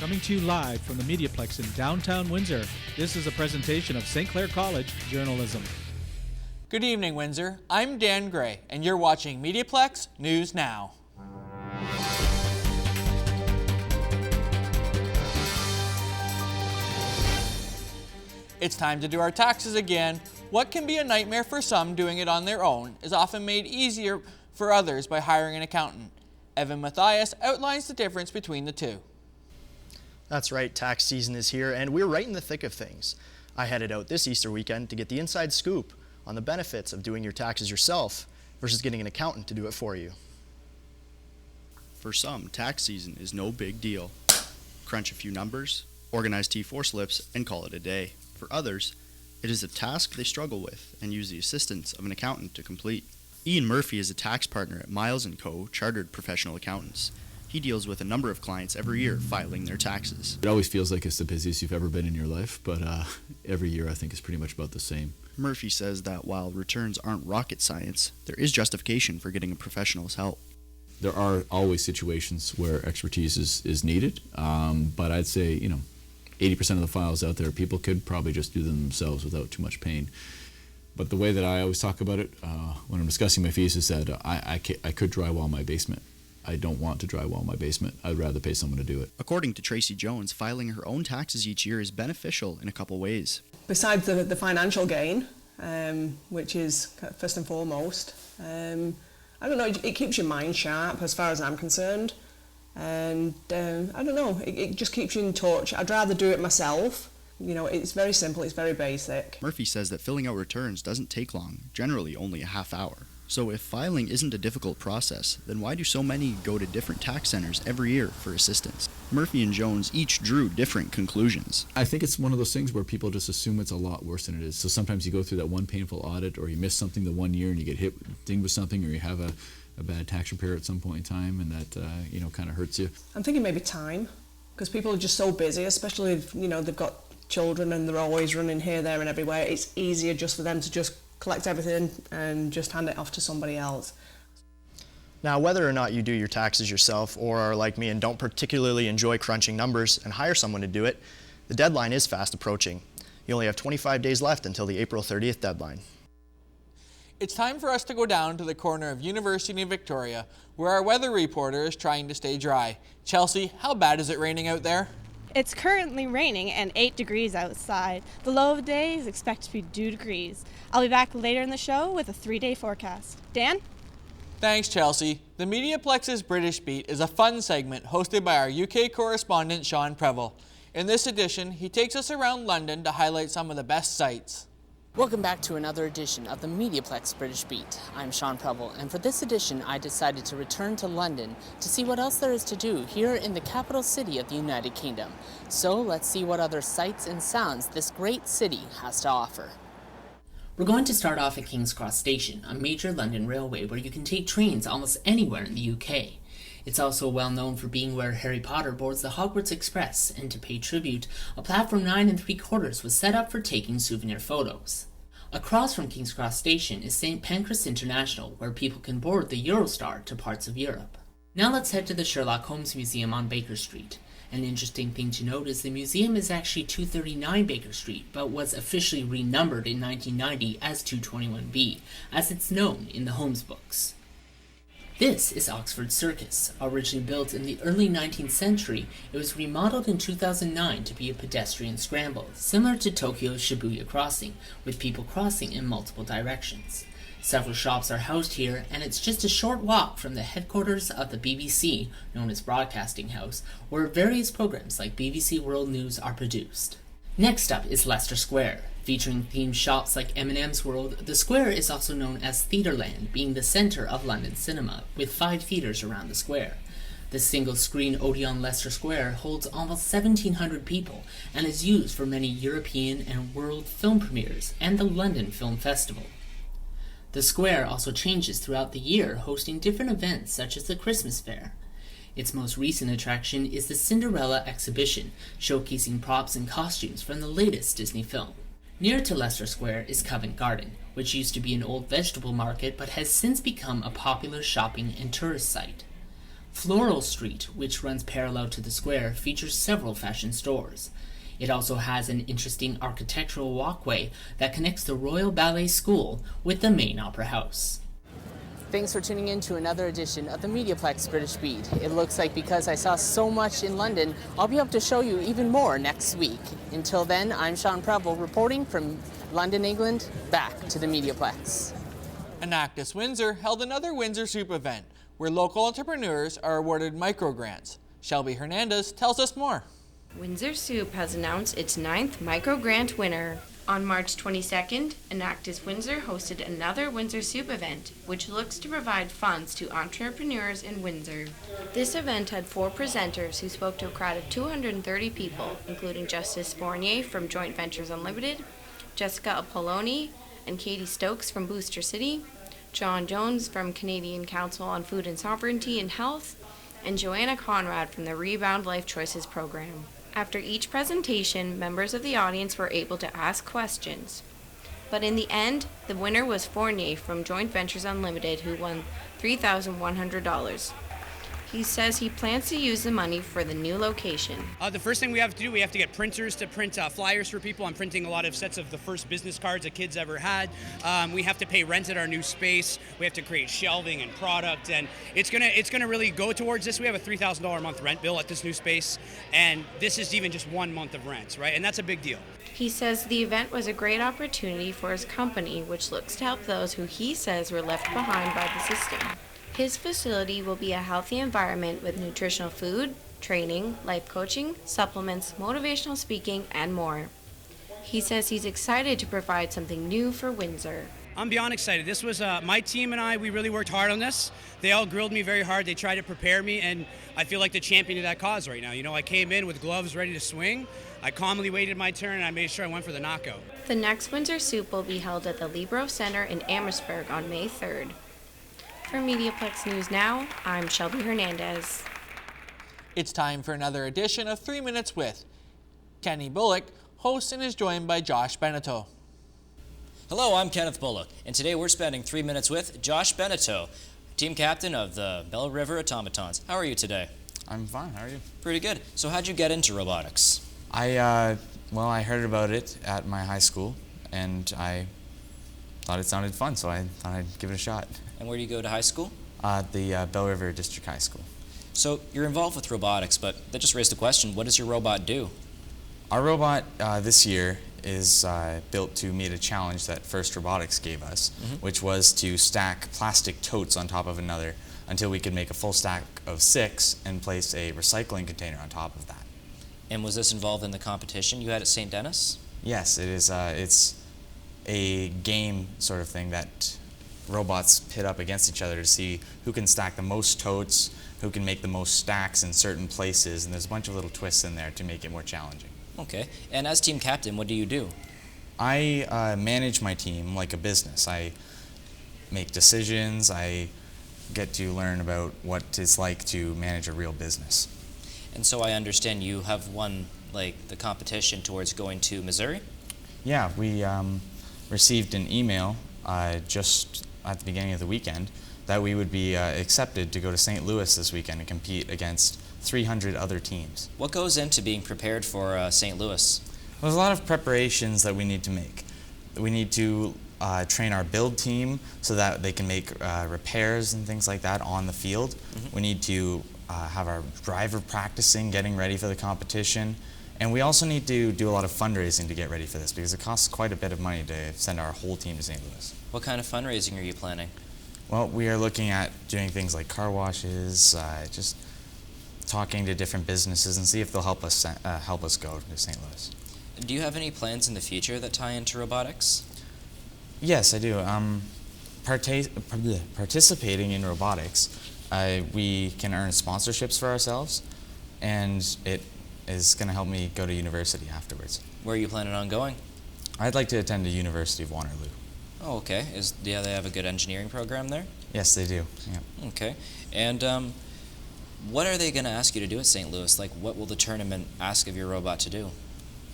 Coming to you live from the MediaPlex in downtown Windsor, this is a presentation of St. Clair College Journalism. Good evening, Windsor. I'm Dan Gray, and you're watching MediaPlex News Now. It's time to do our taxes again. What can be a nightmare for some doing it on their own is often made easier for others by hiring an accountant. Evan Mathias outlines the difference between the two. That's right, tax season is here and we're right in the thick of things. I headed out this Easter weekend to get the inside scoop on the benefits of doing your taxes yourself versus getting an accountant to do it for you. For some, tax season is no big deal. Crunch a few numbers, organize T4 slips, and call it a day. For others, it is a task they struggle with and use the assistance of an accountant to complete. Ian Murphy is a tax partner at Miles & Co. Chartered Professional Accountants. He deals with a number of clients every year filing their taxes. It always feels like it's the busiest you've ever been in your life, but every year I think is pretty much about the same. Murphy says that while returns aren't rocket science, there is justification for getting a professional's help. There are always situations where expertise is needed, but I'd say, 80% of the files out there, people could probably just do them themselves without too much pain. But the way that I always talk about it when I'm discussing my fees is that I could drywall my basement. I don't want to drywall my basement. I'd rather pay someone to do it. According to Tracy Jones, filing her own taxes each year is beneficial in a couple ways. Besides the financial gain, which is first and foremost, I don't know, it keeps your mind sharp as far as I'm concerned. And I don't know, it just keeps you in touch. I'd rather do it myself. It's very simple, it's very basic. Murphy says that filling out returns doesn't take long, generally only a half hour. So if filing isn't a difficult process, then why do so many go to different tax centers every year for assistance? Murphy and Jones each drew different conclusions. I think it's one of those things where people just assume it's a lot worse than it is. So sometimes you go through that one painful audit, or you miss something the one year and you get dinged with something, or you have a bad tax repair at some point in time, and that kind of hurts you. I'm thinking maybe time, because people are just so busy, especially if they've got children and they're always running here, there and everywhere. It's easier just for them to just collect everything and just hand it off to somebody else. Now, whether or not you do your taxes yourself or are like me and don't particularly enjoy crunching numbers and hire someone to do it, the deadline is fast approaching. You only have 25 days left until the April 30th deadline. It's time for us to go down to the corner of University and Victoria, where our weather reporter is trying to stay dry. Chelsea, how bad is it raining out there? It's currently raining and 8 degrees outside. The low of the day is expected to be 2 degrees. I'll be back later in the show with a 3-day forecast. Dan? Thanks, Chelsea. The MediaPlex's British Beat is a fun segment hosted by our UK correspondent, Sean Preble. In this edition, he takes us around London to highlight some of the best sights. Welcome back to another edition of the MediaPlex British Beat. I'm Sean Preble, and for this edition I decided to return to London to see what else there is to do here in the capital city of the United Kingdom. So let's see what other sights and sounds this great city has to offer. We're going to start off at King's Cross Station, a major London railway where you can take trains almost anywhere in the UK. It's also well known for being where Harry Potter boards the Hogwarts Express, and to pay tribute, a platform 9 3/4 was set up for taking souvenir photos. Across from King's Cross Station is St. Pancras International, where people can board the Eurostar to parts of Europe. Now let's head to the Sherlock Holmes Museum on Baker Street. An interesting thing to note is the museum is actually 239 Baker Street, but was officially renumbered in 1990 as 221B, as it's known in the Holmes books. This is Oxford Circus. Originally built in the early 19th century, it was remodeled in 2009 to be a pedestrian scramble, similar to Tokyo's Shibuya Crossing, with people crossing in multiple directions. Several shops are housed here, and it's just a short walk from the headquarters of the BBC, known as Broadcasting House, where various programs like BBC World News are produced. Next up is Leicester Square. Featuring themed shops like M&M's World, the square is also known as Theatreland, being the centre of London cinema, with 5 theatres around the square. The single-screen Odeon Leicester Square holds almost 1,700 people and is used for many European and world film premieres and the London Film Festival. The square also changes throughout the year, hosting different events such as the Christmas Fair. Its most recent attraction is the Cinderella exhibition, showcasing props and costumes from the latest Disney film. Near to Leicester Square is Covent Garden, which used to be an old vegetable market but has since become a popular shopping and tourist site. Floral Street, which runs parallel to the square, features several fashion stores. It also has an interesting architectural walkway that connects the Royal Ballet School with the main opera house. Thanks for tuning in to another edition of the MediaPlex British Beat. It looks like because I saw so much in London, I'll be able to show you even more next week. Until then, I'm Sean Preble reporting from London, England, back to the MediaPlex. Enactus Windsor held another Windsor Soup event where local entrepreneurs are awarded microgrants. Shelby Hernandez tells us more. Windsor Soup has announced its 9th microgrant winner. On March 22nd, Enactus Windsor hosted another Windsor Soup event, which looks to provide funds to entrepreneurs in Windsor. This event had 4 presenters who spoke to a crowd of 230 people, including Justice Fournier from Joint Ventures Unlimited, Jessica Apolloni and Katie Stokes from Booster City, John Jones from Canadian Council on Food and Sovereignty and Health, and Joanna Conrad from the Rebound Life Choices program. After each presentation, members of the audience were able to ask questions. But in the end, the winner was Fournier from Joint Ventures Unlimited, who won $3,100. He says he plans to use the money for the new location. The first thing we have to do, we have to get printers to print flyers for people. I'm printing a lot of sets of the first business cards that kids ever had. We have to pay rent at our new space. We have to create shelving and product, and it's gonna really go towards this. We have a $3,000 a month rent bill at this new space, and this is even just 1 month of rent, right? And that's a big deal. He says the event was a great opportunity for his company, which looks to help those who he says were left behind by the system. His facility will be a healthy environment with nutritional food, training, life coaching, supplements, motivational speaking, and more. He says he's excited to provide something new for Windsor. I'm beyond excited. This was my team and I, we really worked hard on this. They all grilled me very hard. They tried to prepare me, and I feel like the champion of that cause right now. You know, I came in with gloves ready to swing. I calmly waited my turn, and I made sure I went for the knockout. The next Windsor Soup will be held at the Libro Center in Amherstburg on May 3rd. For MediaPlex News Now, I'm Shelby Hernandez. It's time for another edition of 3 Minutes With. Kenny Bullock hosts and is joined by Josh Beneteau. Hello, I'm Kenneth Bullock, and today we're spending 3 minutes with Josh Beneteau, team captain of the Bell River Automatons. How are you today? I'm fine. How are you? Pretty good. So how'd you get into robotics? I heard about it at my high school, and I thought it sounded fun, so I thought I'd give it a shot. And where do you go to high school? The Bell River District High School. So you're involved with robotics, but that just raised the question, what does your robot do? Our robot this year is built to meet a challenge that First Robotics gave us, which was to stack plastic totes on top of another until we could make a full stack of 6 and place a recycling container on top of that. And was this involved in the competition you had at St. Denis? Yes, it is. It's a game sort of thing that robots pit up against each other to see who can stack the most totes, who can make the most stacks in certain places, and there's a bunch of little twists in there to make it more challenging. Okay, and as team captain, what do you do? I manage my team like a business. I make decisions, I get to learn about what it's like to manage a real business. And so I understand you have won the competition towards going to Missouri? Yeah, we received an email just at the beginning of the weekend that we would be accepted to go to St. Louis this weekend and compete against 300 other teams. What goes into being prepared for St. Louis? There's a lot of preparations that we need to make. We need to train our build team so that they can make repairs and things like that on the field. We need to have our driver practicing, getting ready for the competition. And we also need to do a lot of fundraising to get ready for this because it costs quite a bit of money to send our whole team to St. Louis. What kind of fundraising are you planning? Well, we are looking at doing things like car washes, just talking to different businesses and see if they'll help us go to St. Louis. Do you have any plans in the future that tie into robotics? Yes, I do. Participating in robotics, we can earn sponsorships for ourselves, and it is going to help me go to university afterwards. Where are you planning on going? I'd like to attend the University of Waterloo. Oh, okay. Do they have a good engineering program there? Yes, they do. Yeah. Okay. And what are they going to ask you to do at St. Louis? What will the tournament ask of your robot to do?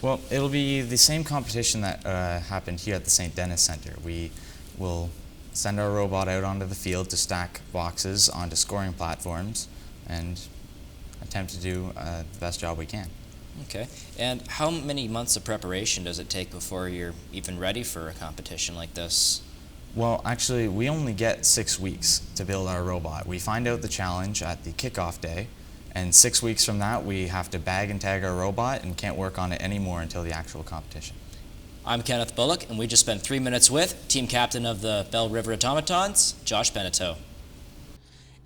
Well, it'll be the same competition that happened here at the St. Denis Center. We will send our robot out onto the field to stack boxes onto scoring platforms. and attempt to do the best job we can. Okay. And how many months of preparation does it take before you're even ready for a competition like this? Well, actually, we only get 6 weeks to build our robot. We find out the challenge at the kickoff day, and 6 weeks from that, we have to bag and tag our robot and can't work on it anymore until the actual competition. I'm Kenneth Bullock, and we just spent 3 minutes with team captain of the Bell River Automatons, Josh Beneteau.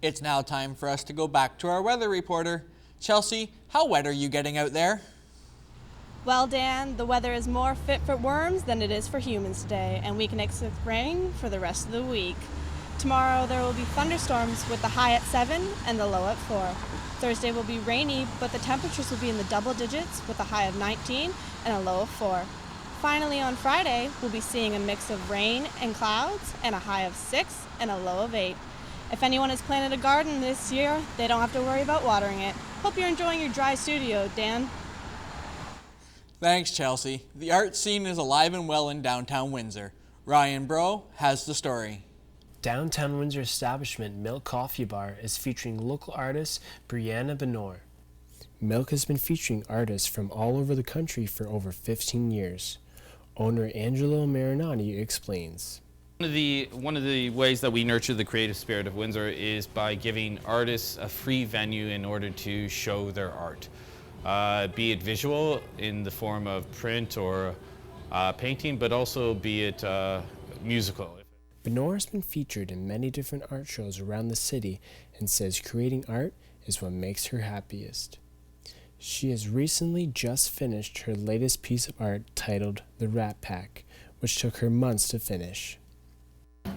It's now time for us to go back to our weather reporter. Chelsea, how wet are you getting out there? Well, Dan, the weather is more fit for worms than it is for humans today, and we can expect rain for the rest of the week. Tomorrow there will be thunderstorms with the high at 7 and the low at 4. Thursday will be rainy, but the temperatures will be in the double digits with a high of 19 and a low of 4. Finally, on Friday, we'll be seeing a mix of rain and clouds and a high of 6 and a low of 8. If anyone has planted a garden this year, they don't have to worry about watering it. Hope you're enjoying your dry studio, Dan. Thanks, Chelsea. The art scene is alive and well in downtown Windsor. Ryan Bro has the story. Downtown Windsor establishment Milk Coffee Bar is featuring local artist Brianna Benor. Milk has been featuring artists from all over the country for over 15 years. Owner Angelo Marinati explains. One of the ways that we nurture the creative spirit of Windsor is by giving artists a free venue in order to show their art. Be it visual in the form of print or painting, but also be it musical. Benor has been featured in many different art shows around the city and says creating art is what makes her happiest. She has recently just finished her latest piece of art titled The Rat Pack, which took her months to finish.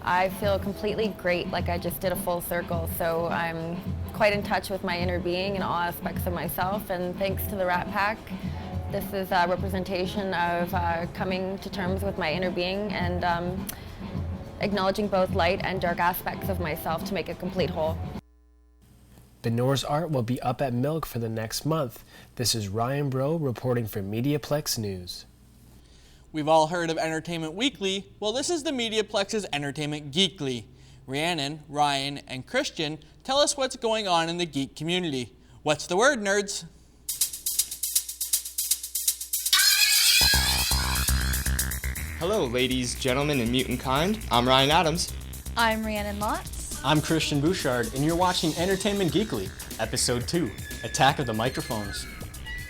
I feel completely great, like I just did a full circle, so I'm quite in touch with my inner being and all aspects of myself, and thanks to the Rat Pack, this is a representation of coming to terms with my inner being and acknowledging both light and dark aspects of myself to make a complete whole. Benor's art will be up at Milk for the next month. This is Ryan Bro reporting for MediaPlex News. We've all heard of Entertainment Weekly. Well, this is the MediaPlex's Entertainment Geekly. Rhiannon, Ryan, and Christian tell us what's going on in the geek community. What's the word, nerds? Hello, ladies, gentlemen, and mutant kind. I'm Ryan Adams. I'm Rhiannon Lotz. I'm Christian Bouchard, and you're watching Entertainment Geekly, Episode 2, Attack of the Microphones.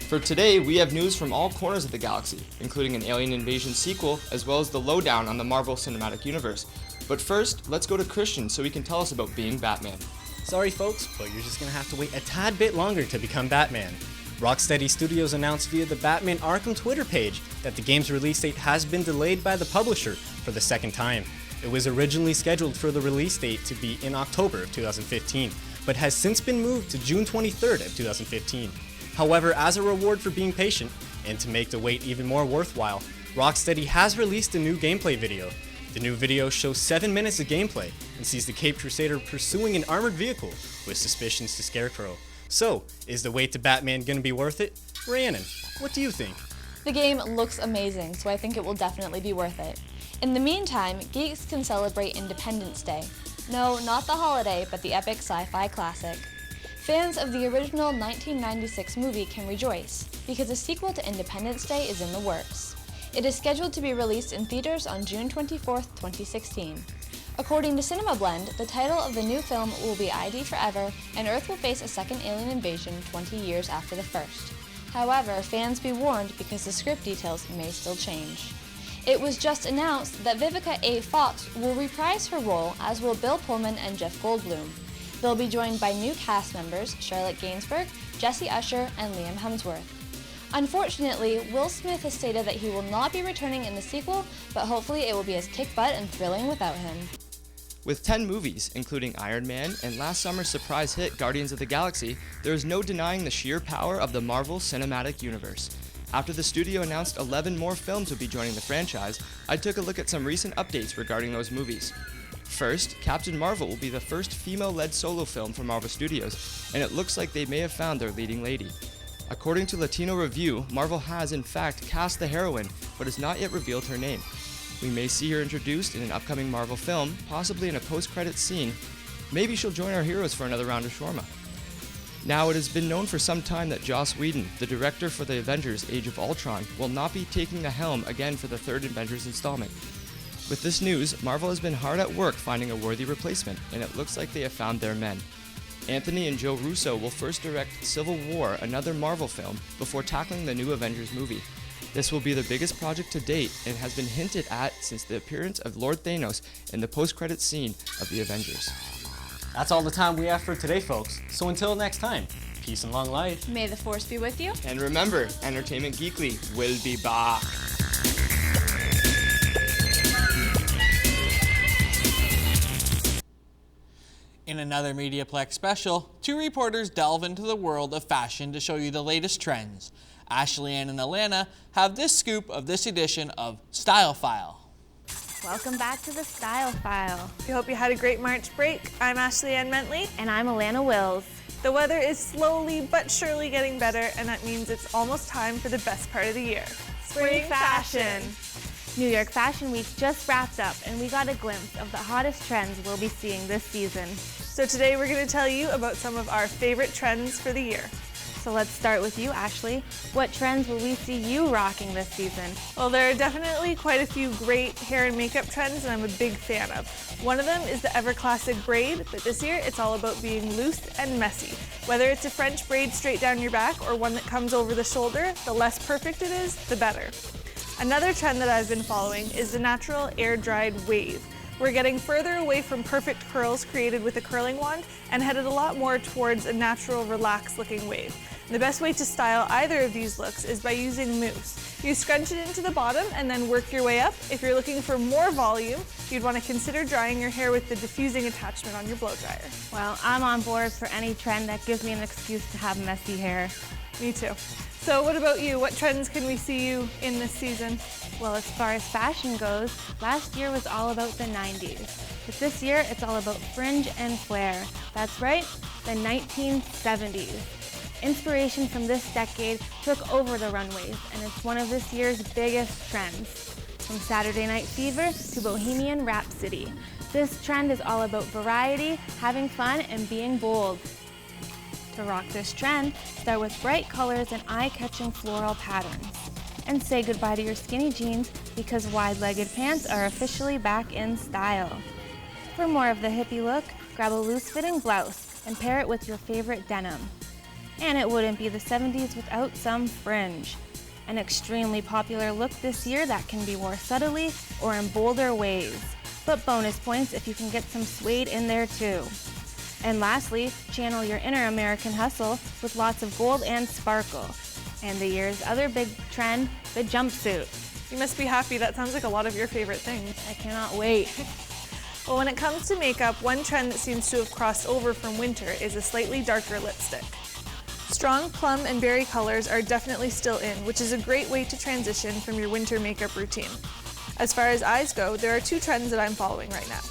For today, we have news from all corners of the galaxy, including an Alien Invasion sequel, as well as the lowdown on the Marvel Cinematic Universe. But first, let's go to Christian so he can tell us about being Batman. Sorry folks, but you're just gonna have to wait a tad bit longer to become Batman. Rocksteady Studios announced via the Batman Arkham Twitter page that the game's release date has been delayed by the publisher for the second time. It was originally scheduled for the release date to be in October of 2015, but has since been moved to June 23rd of 2015. However, as a reward for being patient, and to make the wait even more worthwhile, Rocksteady has released a new gameplay video. The new video shows 7 minutes of gameplay and sees the Caped Crusader pursuing an armored vehicle with suspicions to Scarecrow. So, is the wait to Batman gonna be worth it? Rhiannon, what do you think? The game looks amazing, so I think it will definitely be worth it. In the meantime, geeks can celebrate Independence Day. No, not the holiday, but the epic sci-fi classic. Fans of the original 1996 movie can rejoice, because a sequel to Independence Day is in the works. It is scheduled to be released in theaters on June 24, 2016. According to CinemaBlend, the title of the new film will be ID Forever, and Earth will face a second alien invasion 20 years after the first. However, fans be warned because the script details may still change. It was just announced that Vivica A. Fox will reprise her role, as will Bill Pullman and Jeff Goldblum. They'll be joined by new cast members Charlotte Gainsbourg, Jesse Usher, and Liam Hemsworth. Unfortunately, Will Smith has stated that he will not be returning in the sequel, but hopefully it will be as kick-butt and thrilling without him. With 10 movies, including Iron Man and last summer's surprise hit Guardians of the Galaxy, there is no denying the sheer power of the Marvel Cinematic Universe. After the studio announced 11 more films would be joining the franchise, I took a look at some recent updates regarding those movies. First, Captain Marvel will be the first female-led solo film for Marvel Studios, and it looks like they may have found their leading lady. According to Latino Review, Marvel has in fact cast the heroine, but has not yet revealed her name. We may see her introduced in an upcoming Marvel film, possibly in a post-credits scene. Maybe she'll join our heroes for another round of shawarma. Now, it has been known for some time that Joss Whedon, the director for the Avengers Age of Ultron, will not be taking the helm again for the third Avengers installment. With this news, Marvel has been hard at work finding a worthy replacement, and it looks like they have found their men. Anthony and Joe Russo will first direct Civil War, another Marvel film, before tackling the new Avengers movie. This will be the biggest project to date and has been hinted at since the appearance of Lord Thanos in the post-credits scene of the Avengers. That's all the time we have for today, folks. So until next time, peace and long life. May the force be with you. And remember, Entertainment Geekly will be back. In another MediaPlex special, two reporters delve into the world of fashion to show you the latest trends. Ashley Ann and Alana have this scoop of this edition of Style File. Welcome back to the Style File. We hope you had a great March break. I'm Ashley Ann Mentley. And I'm Alana Wills. The weather is slowly but surely getting better, and that means it's almost time for the best part of the year. Spring fashion. New York Fashion Week just wrapped up, and we got a glimpse of the hottest trends we'll be seeing this season. So today we're going to tell you about some of our favorite trends for the year. So let's start with you, Ashley. What trends will we see you rocking this season? Well, there are definitely quite a few great hair and makeup trends that I'm a big fan of. One of them is the ever classic braid, but this year it's all about being loose and messy. Whether it's a French braid straight down your back or one that comes over the shoulder, the less perfect it is, the better. Another trend that I've been following is the natural air-dried wave. We're getting further away from perfect curls created with a curling wand and headed a lot more towards a natural, relaxed-looking wave. The best way to style either of these looks is by using mousse. You scrunch it into the bottom and then work your way up. If you're looking for more volume, you'd want to consider drying your hair with the diffusing attachment on your blow dryer. Well, I'm on board for any trend that gives me an excuse to have messy hair. Me too. So what about you? What trends can we see you in this season? Well, as far as fashion goes, last year was all about the 90s. But this year, it's all about fringe and flare. That's right, the 1970s. Inspiration from this decade took over the runways, and it's one of this year's biggest trends. From Saturday Night Fever to Bohemian Rhapsody. This trend is all about variety, having fun, and being bold. To rock this trend, start with bright colors and eye-catching floral patterns. And say goodbye to your skinny jeans because wide-legged pants are officially back in style. For more of the hippie look, grab a loose-fitting blouse and pair it with your favorite denim. And it wouldn't be the 70s without some fringe. An extremely popular look this year that can be worn subtly or in bolder ways. But bonus points if you can get some suede in there too. And lastly, channel your inner American hustle with lots of gold and sparkle. And the year's other big trend, the jumpsuit. You must be happy. That sounds like a lot of your favorite things. I cannot wait. Well, when it comes to makeup, one trend that seems to have crossed over from winter is a slightly darker lipstick. Strong plum and berry colors are definitely still in, which is a great way to transition from your winter makeup routine. As far as eyes go, there are two trends that I'm following right now.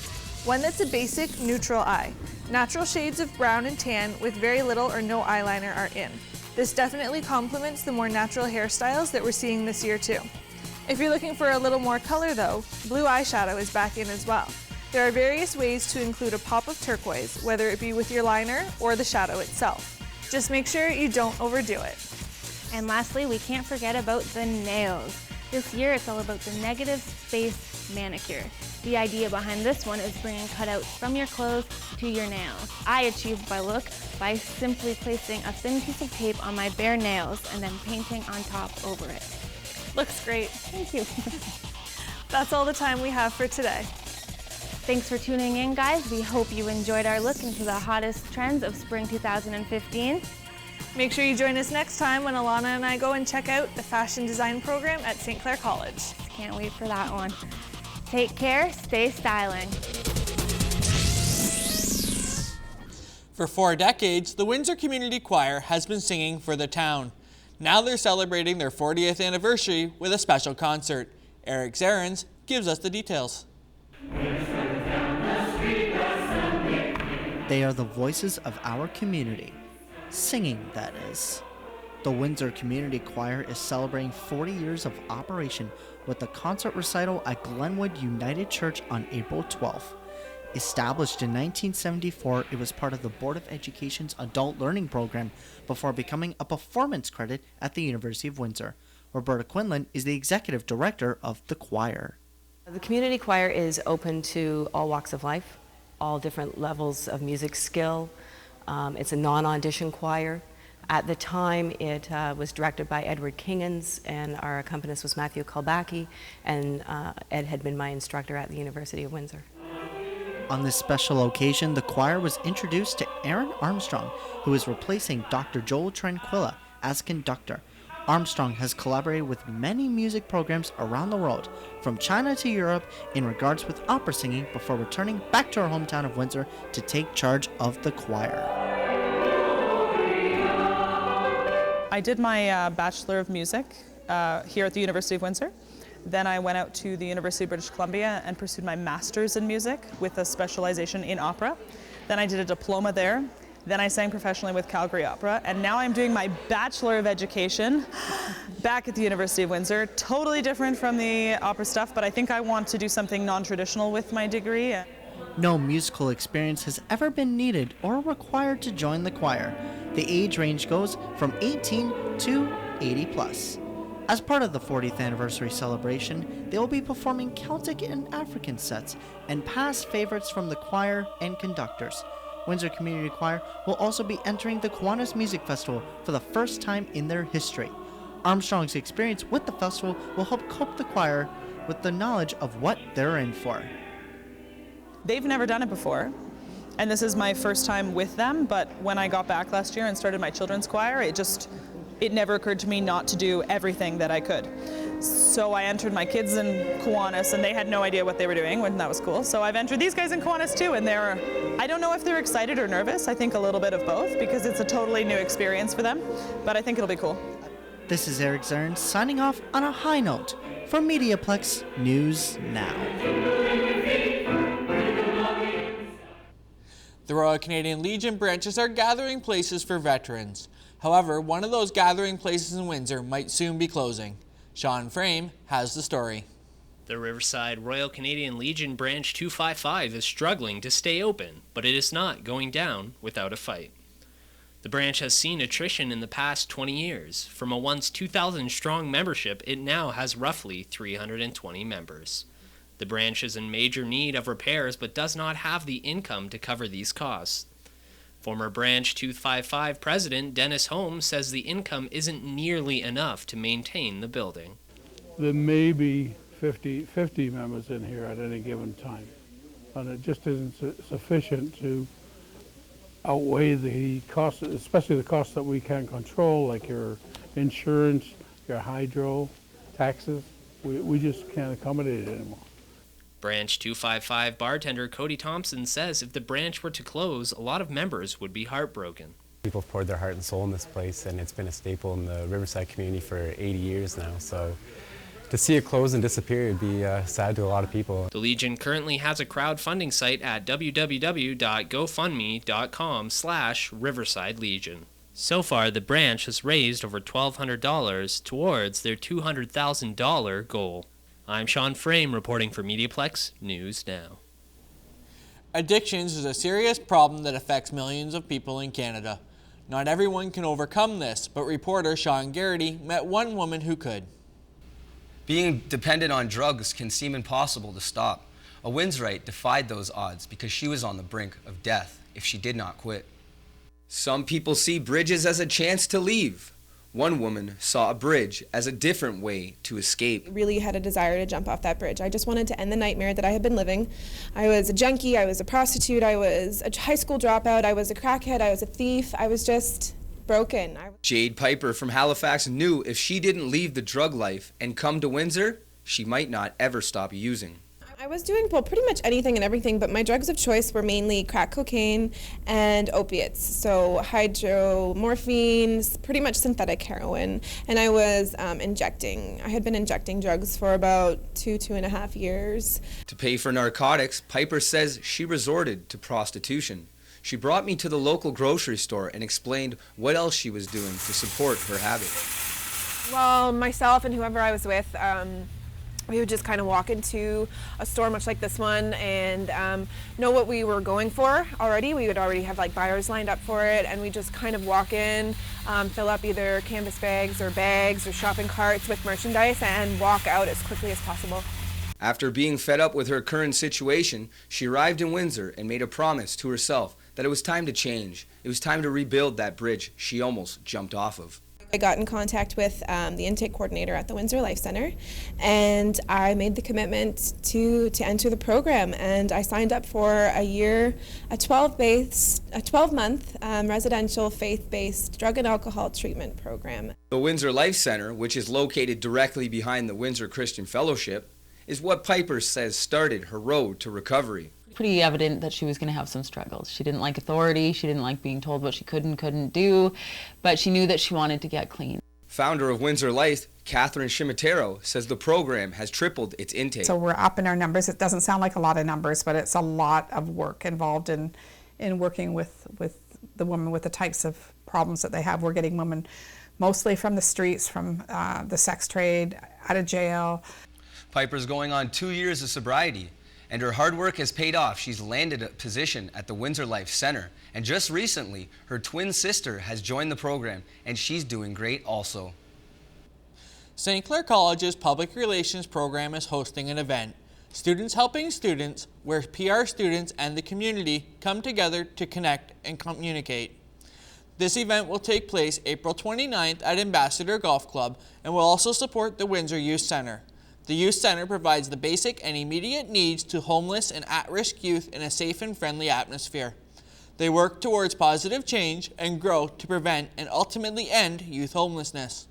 One that's a basic neutral eye. Natural shades of brown and tan with very little or no eyeliner are in. This definitely complements the more natural hairstyles that we're seeing this year too. If you're looking for a little more color though, blue eyeshadow is back in as well. There are various ways to include a pop of turquoise, whether it be with your liner or the shadow itself. Just make sure you don't overdo it. And lastly, we can't forget about the nails. This year, it's all about the negative space manicure. The idea behind this one is bringing cutouts from your clothes to your nails. I achieved my look by simply placing a thin piece of tape on my bare nails and then painting on top over it. Looks great. Thank you. That's all the time we have for today. Thanks for tuning in, guys. We hope you enjoyed our look into the hottest trends of spring 2015. Make sure you join us next time when Alana and I go and check out the fashion design program at St. Clair College. Can't wait for that one. Take care, stay styling. For 4 decades, the Windsor Community Choir has been singing for the town. Now they're celebrating their 40th anniversary with a special concert. Eric Zarens gives us the details. They are the voices of our community. Singing, that is. The Windsor Community Choir is celebrating 40 years of operation with a concert recital at Glenwood United Church on April 12th. Established in 1974, it was part of the Board of Education's Adult Learning Program before becoming a performance credit at the University of Windsor. Roberta Quinlan is the executive director of the choir. The community choir is open to all walks of life, all different levels of music skill. It's a non-audition choir. At the time, it was directed by Edward Kingans, and our accompanist was Matthew Kalbaki, and Ed had been my instructor at the University of Windsor. On this special occasion, the choir was introduced to Aaron Armstrong, who is replacing Dr. Joel Tranquilla as conductor. Armstrong has collaborated with many music programs around the world, from China to Europe, in regards with opera singing before returning back to our hometown of Windsor to take charge of the choir. I did my Bachelor of Music here at the University of Windsor. Then I went out to the University of British Columbia and pursued my Master's in Music with a specialization in opera. Then I did a diploma there. Then I sang professionally with Calgary Opera, and now I'm doing my Bachelor of Education back at the University of Windsor. Totally different from the opera stuff, but I think I want to do something non-traditional with my degree. No musical experience has ever been needed or required to join the choir. The age range goes from 18 to 80 plus. As part of the 40th anniversary celebration, they will be performing Celtic and African sets and past favorites from the choir and conductors. Windsor Community Choir will also be entering the Kiwanis Music Festival for the first time in their history. Armstrong's experience with the festival will help cope the choir with the knowledge of what they're in for. They've never done it before, and this is my first time with them, but when I got back last year and started my children's choir, it never occurred to me not to do everything that I could. So I entered my kids in Kiwanis, and they had no idea what they were doing, and that was cool. So I've entered these guys in Kiwanis too, and I don't know if they're excited or nervous. I think a little bit of both, because it's a totally new experience for them, but I think it'll be cool. This is Eric Zern signing off on a high note for MediaPlex News Now. The Royal Canadian Legion branches are gathering places for veterans. However, one of those gathering places in Windsor might soon be closing. Sean Frame has the story. The Riverside Royal Canadian Legion Branch 255 is struggling to stay open, but it is not going down without a fight. The branch has seen attrition in the past 20 years. From a once 2,000-strong membership, it now has roughly 320 members. The branch is in major need of repairs but does not have the income to cover these costs. Former Branch 255 President Dennis Holmes says the income isn't nearly enough to maintain the building. There may be 50 members in here at any given time, and it just isn't sufficient to outweigh the costs, especially the costs that we can't control, like your insurance, your hydro, taxes. We just can't accommodate it anymore. Branch 255 bartender Cody Thompson says if the branch were to close, a lot of members would be heartbroken. People have poured their heart and soul in this place, and it's been a staple in the Riverside community for 80 years now. So to see it close and disappear would be sad to a lot of people. The Legion currently has a crowdfunding site at www.gofundme.com/Riverside Legion. So far, the branch has raised over $1,200 towards their $200,000 goal. I'm Sean Frame reporting for MediaPlex News Now. Addictions is a serious problem that affects millions of people in Canada. Not everyone can overcome this, but reporter Sean Garrity met one woman who could. Being dependent on drugs can seem impossible to stop. A Windsorite defied those odds because she was on the brink of death if she did not quit. Some people see bridges as a chance to leave. One woman saw a bridge as a different way to escape. I really had a desire to jump off that bridge. I just wanted to end the nightmare that I had been living. I was a junkie, I was a prostitute, I was a high school dropout, I was a crackhead, I was a thief. I was just broken. Jade Piper from Halifax knew if she didn't leave the drug life and come to Windsor, she might not ever stop using. I was doing pretty much anything and everything, but my drugs of choice were mainly crack cocaine and opiates. So hydromorphine, pretty much synthetic heroin. And I was injecting. I had been injecting drugs for about 2.5 years. To pay for narcotics, Piper says she resorted to prostitution. She brought me to the local grocery store and explained what else she was doing to support her habit. Well, myself and whoever I was with, We would just kind of walk into a store much like this one and know what we were going for already. We would already have like buyers lined up for it, and we just kind of walk in, fill up either canvas bags or shopping carts with merchandise and walk out as quickly as possible. After being fed up with her current situation, she arrived in Windsor and made a promise to herself that it was time to change. It was time to rebuild that bridge she almost jumped off of. I got in contact with the intake coordinator at the Windsor Life Center, and I made the commitment to enter the program, and I signed up for a 12-month residential faith-based drug and alcohol treatment program. The Windsor Life Center, which is located directly behind the Windsor Christian Fellowship, is what Piper says started her road to recovery. Pretty evident that she was going to have some struggles. She didn't like authority, she didn't like being told what she could and couldn't do, but she knew that she wanted to get clean. Founder of Windsor Life, Catherine Shimatero, says the program has tripled its intake. So we're up in our numbers. It doesn't sound like a lot of numbers, but it's a lot of work involved in working with the women with the types of problems that they have. We're getting women mostly from the streets, from the sex trade, out of jail. Piper's going on 2 years of sobriety, and her hard work has paid off. She's landed a position at the Windsor Life Center, and just recently, her twin sister has joined the program, and she's doing great also. St. Clair College's Public Relations program is hosting an event, Students Helping Students, where PR students and the community come together to connect and communicate. This event will take place April 29th at Ambassador Golf Club and will also support the Windsor Youth Center. The Youth Center provides the basic and immediate needs to homeless and at-risk youth in a safe and friendly atmosphere. They work towards positive change and grow to prevent and ultimately end youth homelessness.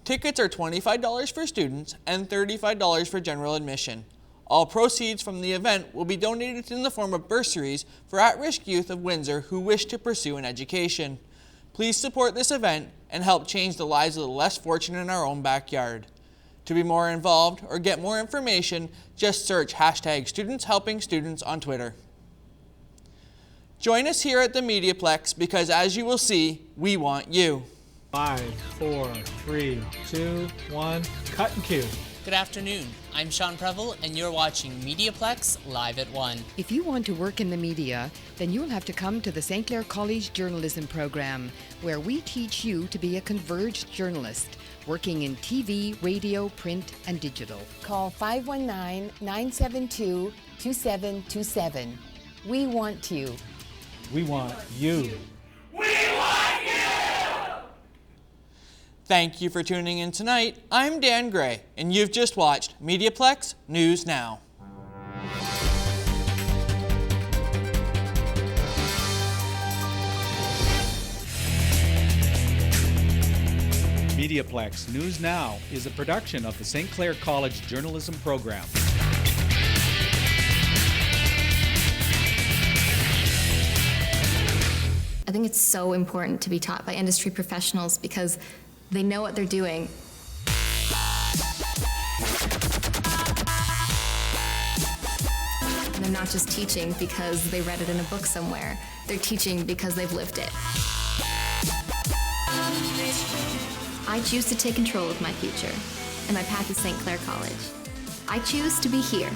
Tickets are $25 for students and $35 for general admission. All proceeds from the event will be donated in the form of bursaries for at-risk youth of Windsor who wish to pursue an education. Please support this event and help change the lives of the less fortunate in our own backyard. To be more involved or get more information, just search #StudentsHelpingStudents on Twitter. Join us here at the MediaPlex because, as you will see, we want you. 5, 4, 3, 2, 1, cut and cue. Good afternoon. I'm Sean Preble, and you're watching MediaPlex Live at 1. If you want to work in the media, then you'll have to come to the St. Clair College Journalism Program, where we teach you to be a converged journalist, working in TV, radio, print, and digital. Call 519-972-2727. We want you. We want you. Thank you for tuning in tonight. I'm Dan Gray, and you've just watched MediaPlex News Now. MediaPlex News Now is a production of the St. Clair College Journalism Program. I think it's so important to be taught by industry professionals because they know what they're doing. And they're not just teaching because they read it in a book somewhere. They're teaching because they've lived it. I choose to take control of my future, and my path is St. Clair College. I choose to be here.